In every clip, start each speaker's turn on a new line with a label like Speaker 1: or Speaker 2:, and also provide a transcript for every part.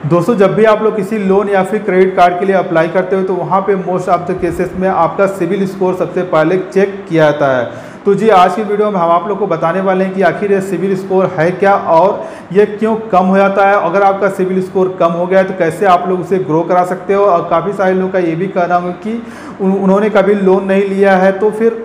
Speaker 1: दोस्तों जब भी आप लोग किसी लोन या फिर क्रेडिट कार्ड के लिए अप्लाई करते हो तो वहाँ पे मोस्ट ऑफ द केसेस में आपका सिविल स्कोर सबसे पहले चेक किया जाता है। तो जी आज की वीडियो में हम आप लोग को बताने वाले हैं कि आखिर ये सिविल स्कोर है क्या और ये क्यों कम हो जाता है। अगर आपका सिविल स्कोर कम हो गया है तो कैसे आप लोग उसे ग्रो करा सकते हो। और काफ़ी सारे लोगों का ये भी कहना है कि उन्होंने कभी लोन नहीं लिया है तो फिर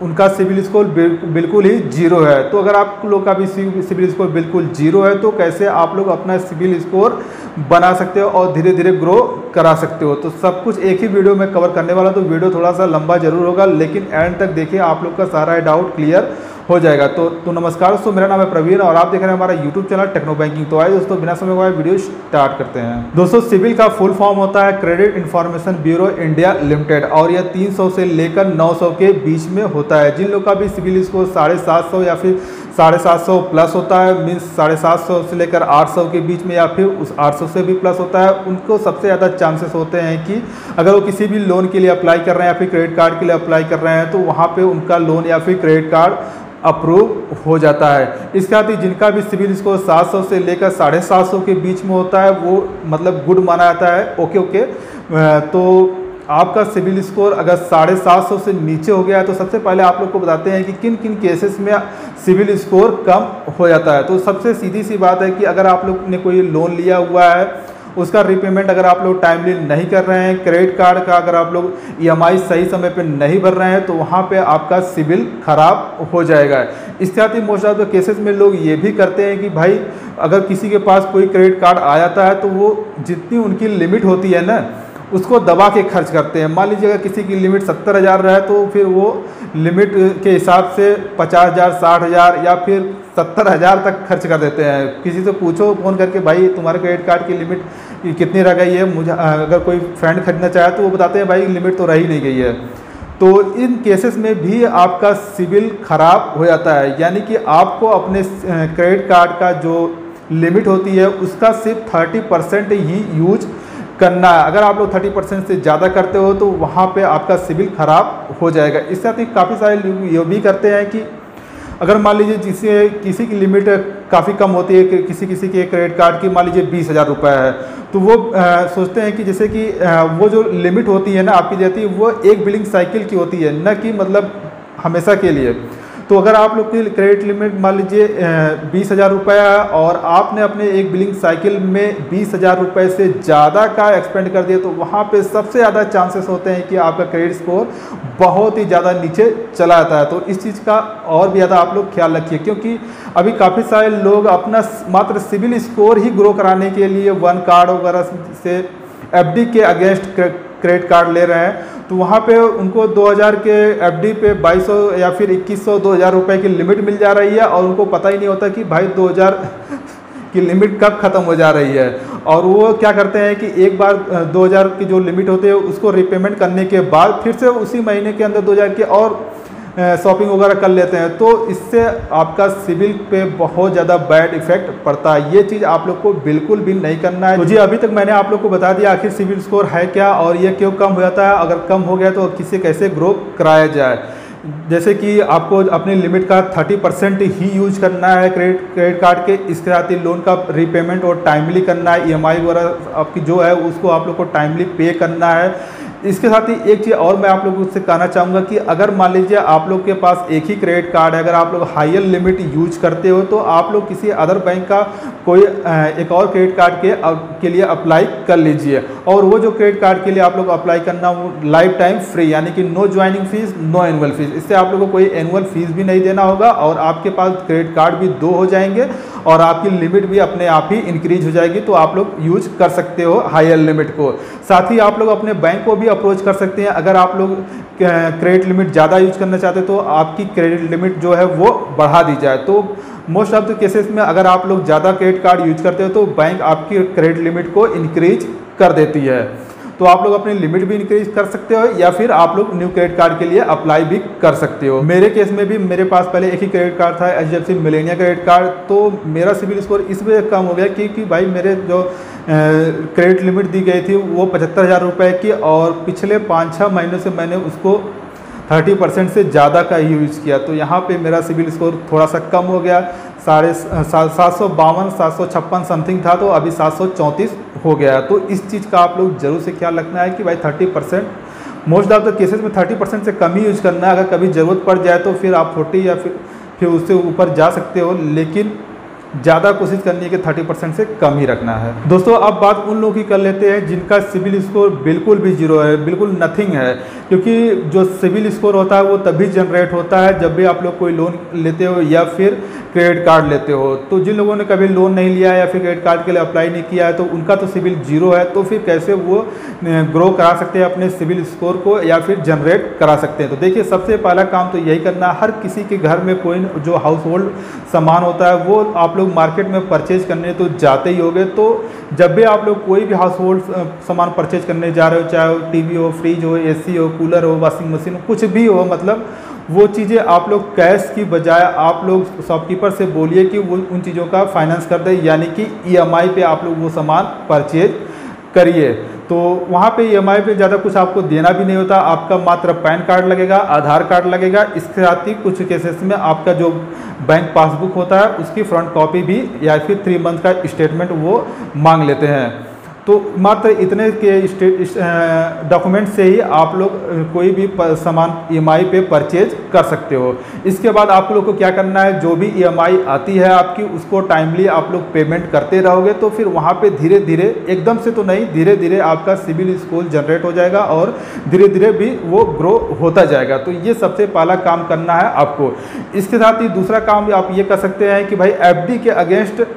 Speaker 1: उनका सिविल स्कोर बिल्कुल ही जीरो है। तो अगर आप लोग का भी सिविल स्कोर बिल्कुल जीरो है तो कैसे आप लोग अपना सिविल स्कोर बना सकते हो और धीरे धीरे ग्रो करा सकते हो। तो सब कुछ एक ही वीडियो में कवर करने वाला, तो वीडियो थोड़ा सा लंबा जरूर होगा लेकिन एंड तक देखिए, आप लोग का सारा डाउट क्लियर हो जाएगा। तो नमस्कार दोस्तों, मेरा नाम है प्रवीण और आप देख रहे हैं हमारा यूट्यूब चैनल टेक्नो बैंकिंग। तो आइए दोस्तों बिना समय गवाए वीडियो स्टार्ट करते हैं। दोस्तों सिविल का फुल फॉर्म होता है credit information bureau India limited और यह 300 से लेकर 900 के बीच में होता है। जिन लोग का भी सिविल स्कोर 750 या फिर 750 प्लस होता है, मीन्स 750 से लेकर 800 के बीच में या फिर उस 800 से भी प्लस होता है, उनको सबसे ज़्यादा चांसेस होते हैं कि अगर वो किसी भी लोन के लिए अप्लाई कर रहे हैं या फिर क्रेडिट कार्ड के लिए अप्लाई कर रहे हैं तो वहाँ पे उनका लोन या फिर क्रेडिट कार्ड अप्रूव हो जाता है। इसके साथ ही जिनका भी सिविल स्कोर 700 से लेकर 750 के बीच में होता है वो मतलब गुड माना जाता है। ओके। तो आपका सिविल स्कोर अगर 750 से नीचे हो गया है तो सबसे पहले आप लोग को बताते हैं कि किन किन केसेस में सिविल स्कोर कम हो जाता है। तो सबसे सीधी सी बात है कि अगर आप लोग ने कोई लोन लिया हुआ है उसका रिपेमेंट अगर आप लोग टाइमली नहीं कर रहे हैं, क्रेडिट कार्ड का अगर आप लोग ईएमआई सही समय पे नहीं भर रहे हैं तो वहाँ पे आपका सिविल खराब हो जाएगा। इसके साथ ही मोस्ट ऑफ द केसेस में लोग ये भी करते हैं कि भाई अगर किसी के पास कोई क्रेडिट कार्ड आ जाता है तो वो जितनी उनकी लिमिट होती है ना उसको दबा के खर्च करते हैं। मान लीजिए अगर किसी की लिमिट 70,000 रहे तो फिर वो लिमिट के हिसाब से 50,000, 60,000 या फिर 70,000 तक खर्च कर देते हैं। किसी से पूछो फ़ोन करके भाई तुम्हारे क्रेडिट कार्ड की लिमिट कितनी रह गई है, मुझे अगर कोई फ्रेंड खरीदना चाहे तो वो बताते हैं भाई लिमिट तो रही नहीं गई है। तो इन केसेस में भी आपका सिविल खराब हो जाता है, यानी कि आपको अपने क्रेडिट कार्ड का जो लिमिट होती है उसका सिर्फ 30% ही यूज करना है। अगर आप लोग 30% से ज़्यादा करते हो तो वहाँ पे आपका सिविल खराब हो जाएगा। इसके साथ ही काफ़ी सारे लोग ये भी करते हैं कि अगर मान लीजिए जिससे किसी की लिमिट काफ़ी कम होती है कि किसी के क्रेडिट कार्ड की मान लीजिए 20,000 रुपये है तो वो सोचते हैं कि जैसे कि वो जो लिमिट होती है ना आपकी जाती है वो एक बिलिंग साइकिल की होती है, न कि मतलब हमेशा के लिए। तो अगर आप लोग की क्रेडिट लिमिट मान लीजिए 20,000 रुपये है और आपने अपने एक बिलिंग साइकिल में 20,000 रुपये से ज़्यादा का एक्सपेंड कर दिया तो वहाँ पे सबसे ज़्यादा चांसेस होते हैं कि आपका क्रेडिट स्कोर बहुत ही ज़्यादा नीचे चला जाता है। तो इस चीज़ का और भी ज़्यादा आप लोग ख्याल रखिए, क्योंकि अभी काफ़ी सारे लोग अपना मात्र सिविल स्कोर ही ग्रो कराने के लिए वन कार्ड वगैरह से एफडी के अगेंस्ट क्रेडिट कार्ड ले रहे हैं। तो वहाँ पे उनको 2000 के एफडी पे 2200 या फिर 2100 2000 रुपये की लिमिट मिल जा रही है और उनको पता ही नहीं होता कि भाई 2000 की लिमिट कब ख़त्म हो जा रही है। और वो क्या करते हैं कि एक बार 2000 की जो लिमिट होती है उसको रिपेमेंट करने के बाद फिर से उसी महीने के अंदर 2000 के और शॉपिंग वगैरह कर लेते हैं। तो इससे आपका सिविल पे बहुत ज़्यादा बैड इफेक्ट पड़ता है। ये चीज़ आप लोग को बिल्कुल भी नहीं करना है। तो जी अभी तक मैंने आप लोग को बता दिया आखिर सिविल स्कोर है क्या और ये क्यों कम हो जाता है, अगर कम हो गया तो किसे कैसे ग्रो कराया जाए। जैसे कि आपको अपनी लिमिट का 30% ही यूज करना है क्रेडिट कार्ड के। इसके साथ ही लोन का रीपेमेंट और टाइमली करना है, ईएमआई वगैरह आपकी जो है उसको आप लोग को टाइमली पे करना है। इसके साथ ही एक चीज़ और मैं आप लोगों से कहना चाहूँगा कि अगर मान लीजिए आप लोग के पास एक ही क्रेडिट कार्ड है, अगर आप लोग हायर लिमिट यूज करते हो तो आप लोग किसी अदर बैंक का कोई एक और क्रेडिट कार्ड के लिए अप्लाई कर लीजिए। और वो जो क्रेडिट कार्ड के लिए आप लोग अप्लाई करना वो लाइफ टाइम फ्री, यानी कि no joining fees no annual fees. इससे आप लोगों को कोई एनुअल फीस भी नहीं देना होगा और आपके पास क्रेडिट कार्ड भी 2 हो जाएंगे और आपकी लिमिट भी अपने आप ही इंक्रीज हो जाएगी। तो आप लोग यूज कर सकते हो हायर लिमिट को। साथ ही आप लोग अपने बैंक को भी अप्रोच कर सकते हैं। अगर आप लोग क्रेडिट लिमिट ज़्यादा यूज करना चाहते हैं तो आपकी क्रेडिट लिमिट जो है वो बढ़ा दी जाए। तो मोस्ट ऑफ द केसेस में अगर आप लोग ज़्यादा क्रेडिट कार्ड यूज करते हो तो बैंक आपकी क्रेडिट लिमिट को इंक्रीज कर देती है। तो आप लोग अपनी लिमिट भी इंक्रीज कर सकते हो या फिर आप लोग न्यू क्रेडिट कार्ड के लिए अप्लाई भी कर सकते हो। मेरे केस में भी मेरे पास पहले एक ही क्रेडिट कार्ड था, HDFC मिलेनिया क्रेडिट कार्ड। तो मेरा सिविल स्कोर इस वजह कम हो गया क्योंकि भाई मेरे जो क्रेडिट लिमिट दी गई थी वो 75,000 रुपये की और पिछले 5-6 महीनों से मैंने उसको 30% से ज़्यादा का ही यूज़ किया। तो यहाँ पे मेरा सिविल स्कोर थोड़ा सा कम हो गया, 752 756 समथिंग था तो अभी 734 हो गया। तो इस चीज़ का आप लोग जरूर से ख्याल रखना है कि भाई 30%, मोस्ट ऑफ द केसेस में 30% से कम ही यूज करना है। अगर कभी ज़रूरत पड़ जाए तो फिर आप 40 या फिर उससे ऊपर जा सकते हो, लेकिन ज़्यादा कोशिश करनी है कि 30% से कम ही रखना है। दोस्तों अब बात उन लोगों की कर लेते हैं जिनका सिविल स्कोर बिल्कुल भी जीरो है, बिल्कुल नथिंग है। क्योंकि जो सिविल स्कोर होता है वो तभी जनरेट होता है जब भी आप लोग कोई लोन लेते हो या फिर क्रेडिट कार्ड लेते हो। तो जिन लोगों ने कभी लोन नहीं लिया या फिर क्रेडिट कार्ड के लिए अप्लाई नहीं किया है तो उनका तो सिविल जीरो है, तो फिर कैसे वो ग्रो करा सकते हैं अपने सिविल स्कोर को या फिर जनरेट करा सकते हैं। तो देखिए सबसे पहला काम तो यही करना है, हर किसी के घर में कोई जो हाउस होल्ड सामान होता है वो आप लोग मार्केट में परचेज करने तो जाते ही होंगे। तो जब भी आप लोग कोई भी हाउस होल्ड सामान परचेज करने जा रहे हो, चाहे वो टीवी हो, फ्रिज हो, एसी हो, कूलर हो, वॉशिंग मशीन हो, कुछ भी हो, मतलब वो चीज़ें आप लोग कैश की बजाय आप लोग शॉपकीपर से बोलिए कि वो उन चीज़ों का फाइनेंस कर दे, यानी कि ईएमआई पे आप लोग वो सामान परचेज करिए। तो वहाँ पे ईएमआई पे ज़्यादा कुछ आपको देना भी नहीं होता, आपका मात्र पैन कार्ड लगेगा, आधार कार्ड लगेगा। इसके साथ ही कुछ केसेस में आपका जो बैंक पासबुक होता है उसकी फ्रंट कॉपी भी या फिर 3 मंथ का स्टेटमेंट वो मांग लेते हैं। तो मात्र इतने के डॉक्यूमेंट से ही आप लोग कोई भी सामान ईएमआई पे परचेज कर सकते हो। इसके बाद आप लोग को क्या करना है, जो भी ईएमआई आती है आपकी उसको टाइमली आप लोग पेमेंट करते रहोगे तो फिर वहाँ पे धीरे धीरे, एकदम से तो नहीं, धीरे धीरे आपका सिविल स्कोर जनरेट हो जाएगा और धीरे धीरे भी वो ग्रो होता जाएगा। तो ये सबसे पहला काम करना है आपको। इसके साथ ही दूसरा काम आप ये कर सकते हैं कि भाई एफडी के अगेंस्ट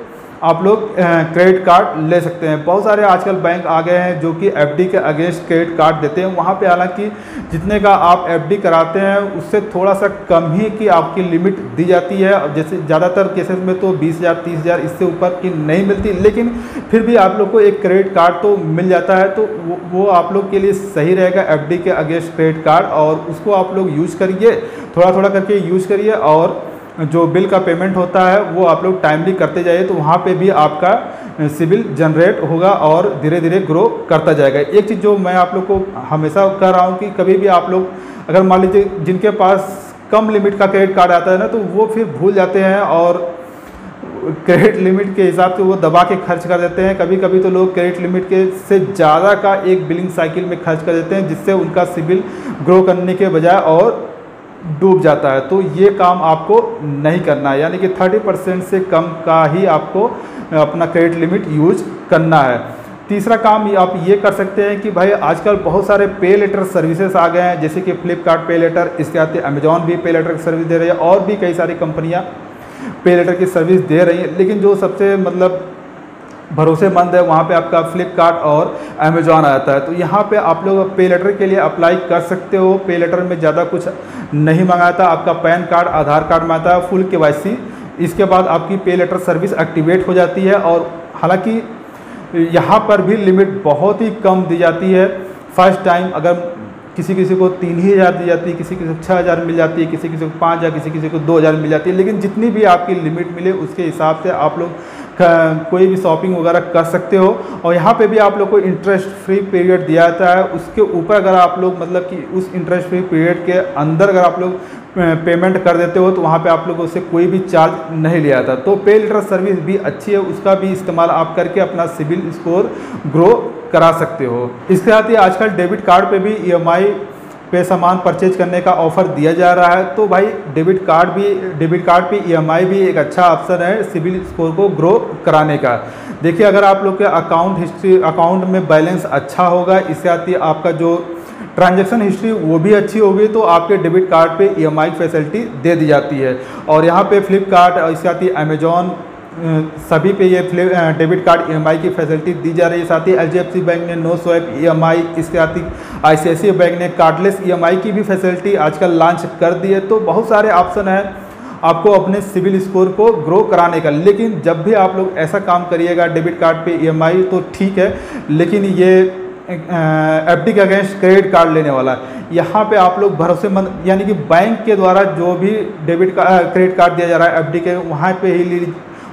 Speaker 1: आप लोग क्रेडिट कार्ड ले सकते हैं। बहुत सारे आजकल बैंक आ गए हैं जो कि एफडी के अगेंस्ट क्रेडिट कार्ड देते हैं। वहाँ पे हालांकि जितने का आप एफडी कराते हैं उससे थोड़ा सा कम ही की आपकी लिमिट दी जाती है। जैसे ज़्यादातर केसेस में तो 20,000 30,000 इससे ऊपर की नहीं मिलती, लेकिन फिर भी आप लोग को एक क्रेडिट कार्ड तो मिल जाता है। तो वो आप लोग के लिए सही रहेगा, एफडी के अगेंस्ट क्रेडिट कार्ड, और उसको आप लोग यूज़ करिए, थोड़ा थोड़ा करके यूज़ करिए, और जो बिल का पेमेंट होता है वो आप लोग टाइमली करते जाइए। तो वहाँ पे भी आपका सिविल जनरेट होगा और धीरे धीरे ग्रो करता जाएगा। एक चीज़ जो मैं आप लोग को हमेशा कह रहा हूँ कि कभी भी आप लोग अगर मान लीजिए जिनके पास कम लिमिट का क्रेडिट कार्ड आता है ना, तो वो फिर भूल जाते हैं और क्रेडिट लिमिट के हिसाब से वो दबा के खर्च कर देते हैं। कभी कभी तो लोग क्रेडिट लिमिट के से ज़्यादा का एक बिलिंग साइकिल में खर्च कर देते हैं, जिससे उनका सिविल ग्रो करने के बजाय और डूब जाता है। तो ये काम आपको नहीं करना है, यानी कि 30% से कम का ही आपको अपना क्रेडिट लिमिट यूज करना है। तीसरा काम आप ये कर सकते हैं कि भाई आजकल बहुत सारे पे लेटर सर्विसेज आ गए हैं, जैसे कि फ्लिपकार्ट पे लेटर, इसके आते अमेजॉन भी पे लेटर की सर्विस दे रही है, और भी कई सारी कंपनियां पे लेटर की सर्विस दे रही हैं। लेकिन जो सबसे मतलब भरोसेमंद है वहाँ पे आपका फ्लिपकार्ट और अमेजॉन आता है। तो यहाँ पे आप लोग पे लेटर के लिए अप्लाई कर सकते हो। पे लेटर में ज़्यादा कुछ नहीं मंगाता, आपका पैन कार्ड, आधार कार्ड में आता है, फुल केवाईसी। इसके बाद आपकी पे लेटर सर्विस एक्टिवेट हो जाती है। और हालांकि यहाँ पर भी लिमिट बहुत ही कम दी जाती है। फर्स्ट टाइम अगर किसी किसी को 3,000 दी जाती है, किसी किसी को 6,000 मिल जाती है, किसी किसी को 5,000, किसी किसी को 2,000 मिल जाती है। लेकिन जितनी भी आपकी लिमिट मिले उसके हिसाब से आप लोग कोई भी शॉपिंग वगैरह कर सकते हो। और यहाँ पे भी आप लोग को इंटरेस्ट फ्री पीरियड दिया जाता है। उसके ऊपर अगर आप लोग मतलब कि उस इंटरेस्ट फ्री पीरियड के अंदर अगर आप लोग पेमेंट कर देते हो तो वहाँ पे आप लोगों से कोई भी चार्ज नहीं लिया जाता। तो पे लेटर सर्विस भी अच्छी है, उसका भी इस्तेमाल आप करके अपना सिविल स्कोर ग्रो करा सकते हो। इसके साथ ही आजकल डेबिट कार्ड पे भी ईएमआई पे सामान परचेज करने का ऑफर दिया जा रहा है। तो भाई डेबिट कार्ड पे ईएमआई भी एक अच्छा ऑप्शन है सिविल स्कोर को ग्रो कराने का। देखिए अगर आप लोग के अकाउंट में बैलेंस अच्छा होगा, इसके साथ ही आपका जो ट्रांजैक्शन हिस्ट्री वो भी अच्छी होगी, तो आपके डेबिट कार्ड पे ईएमआई फैसिलिटी दे दी जाती है। और यहाँ पे फ्लिपकार्ट और इसके साथ ही अमेजॉन सभी पे ये डेबिट कार्ड ईएमआई की फैसिलिटी दी जा रही है। साथ ही एचडीएफसी बैंक ने नो स्वैप ईएमआई, इसके साथ ही आईसीआईसीआई बैंक ने कार्डलेस ईएमआई की भी फैसिलिटी आजकल लॉन्च कर दी है। तो बहुत सारे ऑप्शन हैं आपको अपने सिविल स्कोर को ग्रो कराने का। लेकिन जब भी आप लोग ऐसा काम करिएगा डेबिट कार्ड पे ईएमआई तो ठीक है, लेकिन ये एफडी के अगेंस्ट क्रेडिट कार्ड लेने वाला यहाँ पे आप लोग भरोसेमंद, यानी कि बैंक के द्वारा जो भी क्रेडिट कार्ड दिया जा रहा है एफडी के, वहाँ पे ही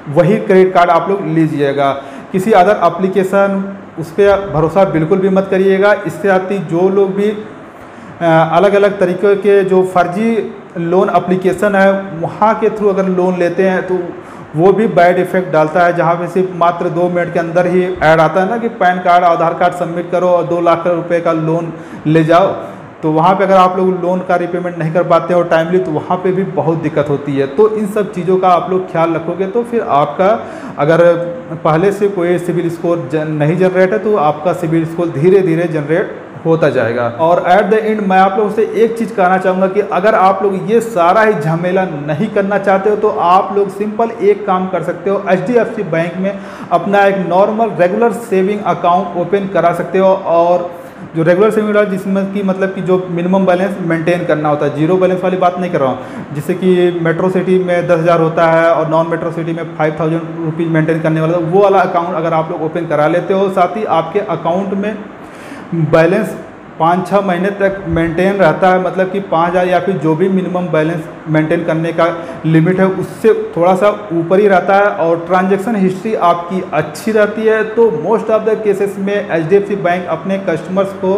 Speaker 1: वही क्रेडिट कार्ड आप लोग लीजिएगा। किसी अदर एप्लीकेशन उस पर भरोसा बिल्कुल भी मत करिएगा। इसके साथ ही जो लोग भी अलग अलग तरीके के जो फर्जी लोन एप्लीकेशन है वहाँ के थ्रू अगर लोन लेते हैं तो वो भी बैड इफेक्ट डालता है, जहाँ पे सिर्फ मात्र 2 मिनट के अंदर ही ऐड आता है ना कि पैन कार्ड आधार कार्ड सबमिट करो और 2 लाख रुपए का लोन ले जाओ। तो वहाँ पे अगर आप लोग लोन का रिपेमेंट नहीं कर पाते हो टाइमली, तो वहाँ पे भी बहुत दिक्कत होती है। तो इन सब चीज़ों का आप लोग ख्याल रखोगे तो फिर आपका अगर पहले से कोई सिविल स्कोर नहीं जनरेट है तो आपका सिविल स्कोर धीरे धीरे जनरेट होता जाएगा। और एट द एंड मैं आप लोगों से एक चीज़ कहना चाहूँगा कि अगर आप लोग ये सारा ही झमेला नहीं करना चाहते हो तो आप लोग सिंपल एक काम कर सकते हो, HDFC बैंक में अपना एक normal regular saving account open करा सकते हो। और जो रेगुलर सेविंग अकाउंट जिसमें कि मतलब कि जो मिनिमम बैलेंस मेंटेन करना होता है, जीरो बैलेंस वाली बात नहीं कर रहा हूँ, जिससे कि मेट्रो सिटी में 10,000 होता है और नॉन मेट्रो सिटी में 5,000 रुपीज़ मेंटेन करने वाला, वो वाला अकाउंट अगर आप लोग ओपन करा लेते हो, साथ ही आपके अकाउंट में बैलेंस 5-6 महीने तक मेंटेन रहता है, मतलब कि 5,000 या फिर जो भी मिनिमम बैलेंस मेंटेन करने का लिमिट है उससे थोड़ा सा ऊपर ही रहता है और ट्रांजैक्शन हिस्ट्री आपकी अच्छी रहती है, तो मोस्ट ऑफ द केसेस में HDFC बैंक अपने कस्टमर्स को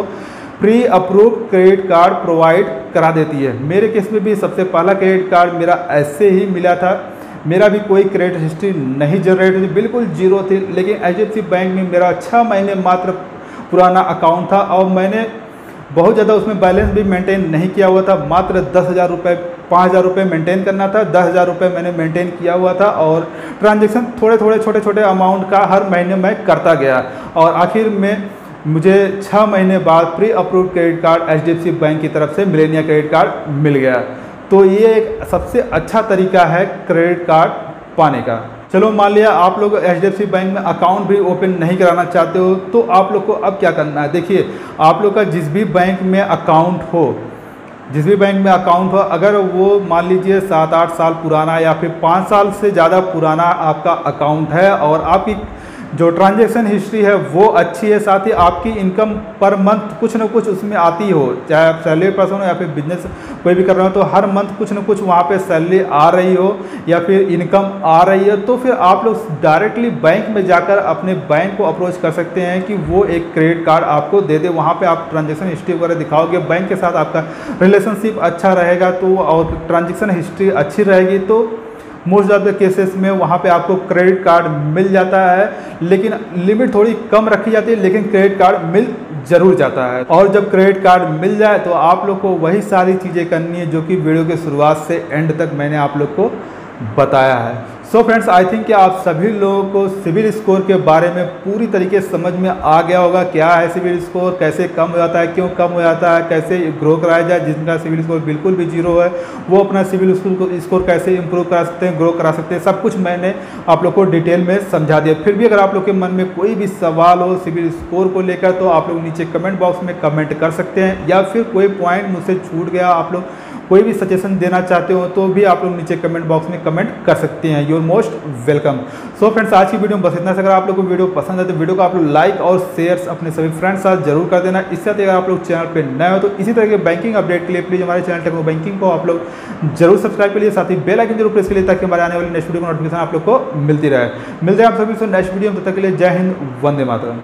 Speaker 1: pre approve credit card provide करा देती है। मेरे केस में भी सबसे पहला क्रेडिट कार्ड मेरा ऐसे ही मिला था। मेरा भी कोई क्रेडिट हिस्ट्री नहीं जनरेट हुई, बिल्कुल जीरो थी, लेकिन HDFC बैंक में मेरा 6 महीने मात्र पुराना अकाउंट था और मैंने बहुत ज़्यादा उसमें बैलेंस भी मेंटेन नहीं किया हुआ था। मात्र 10,000 रुपये 5,000 रुपये मेंटेन करना था, 10,000 रुपये मैंने मेंटेन किया हुआ था और ट्रांजैक्शन थोड़े थोड़े छोटे छोटे अमाउंट का हर महीने मैं करता गया और आखिर में मुझे 6 महीने बाद pre approved credit card HDFC bank की तरफ से मिलेनिया क्रेडिट कार्ड मिल गया। तो ये एक सबसे अच्छा तरीका है क्रेडिट कार्ड पाने का। चलो मान लिया आप लोग HDFC बैंक में अकाउंट भी ओपन नहीं कराना चाहते हो, तो आप लोग को अब क्या करना है। देखिए, आप लोग का जिस भी बैंक में अकाउंट हो, अगर वो मान लीजिए 7-8 साल पुराना या फिर 5 साल से ज़्यादा पुराना आपका अकाउंट है और आपकी जो ट्रांजैक्शन हिस्ट्री है वो अच्छी है, साथ ही आपकी इनकम पर मंथ कुछ ना कुछ उसमें आती हो, चाहे आप सैलरी पर्सन हो या फिर बिजनेस कोई भी कर रहे हो, तो हर मंथ कुछ ना कुछ वहाँ पे सैलरी आ रही हो या फिर इनकम आ रही है, तो फिर आप लोग डायरेक्टली बैंक में जाकर अपने बैंक को अप्रोच कर सकते हैं कि वो एक क्रेडिट कार्ड आपको दे दे। वहाँ पर आप ट्रांजेक्शन हिस्ट्री वगैरह दिखाओगे, बैंक के साथ आपका रिलेशनशिप अच्छा रहेगा तो और ट्रांजेक्शन हिस्ट्री अच्छी रहेगी, तो मोस्ट ऑफ द केसेस में वहाँ पे आपको क्रेडिट कार्ड मिल जाता है। लेकिन लिमिट थोड़ी कम रखी जाती है, लेकिन क्रेडिट कार्ड मिल जरूर जाता है। और जब क्रेडिट कार्ड मिल जाए तो आप लोग को वही सारी चीज़ें करनी है जो कि वीडियो के शुरुआत से एंड तक मैंने आप लोग को बताया है। सो फ्रेंड्स, आई थिंक कि आप सभी लोगों को सिविल स्कोर के बारे में पूरी तरीके से समझ में आ गया होगा। क्या है सिविल स्कोर, कैसे कम हो जाता है, क्यों कम हो जाता है, कैसे ग्रो कराया जाए। जिनका सिविल स्कोर बिल्कुल भी जीरो है वो अपना सिविल स्कोर कैसे इंप्रूव करा सकते हैं, ग्रो करा सकते हैं, सब कुछ मैंने आप लोग को डिटेल में समझा दिया। फिर भी अगर आप लोग के मन में कोई भी सवाल हो सिविल स्कोर को लेकर तो आप लोग नीचे कमेंट बॉक्स में कमेंट कर सकते हैं, या फिर कोई पॉइंट मुझसे छूट गया, आप लोग कोई भी सजेशन देना चाहते हो तो भी आप लोग नीचे कमेंट बॉक्स में कमेंट कर सकते हैं। You are most welcome. So friends, आज की वीडियो में बस इतना। अगर आप लोग को वीडियो पसंद है तो वीडियो को आप लोग लाइक और शेयर अपने सभी फ्रेंड्स साथ जरूर कर देना। इससे अगर आप लोग चैनल पे नए हो तो इसी तरह के बैंकिंग अपडेट के लिए प्लीज़ हमारे चैनल टेक्नो बैंकिंग को आप लोग जरूर सब्सक्राइब करिए, साथ ही बेल आइकन जरूर प्रेस करिए ताकि हमारे आने वाली नेक्स्ट वीडियो को नोटिफिकेशन आप लोग को मिलती रहे। मिलते हैं आप सभी से नेक्स्ट वीडियो में, तब तक के लिए जय हिंद, वंदे मातरम।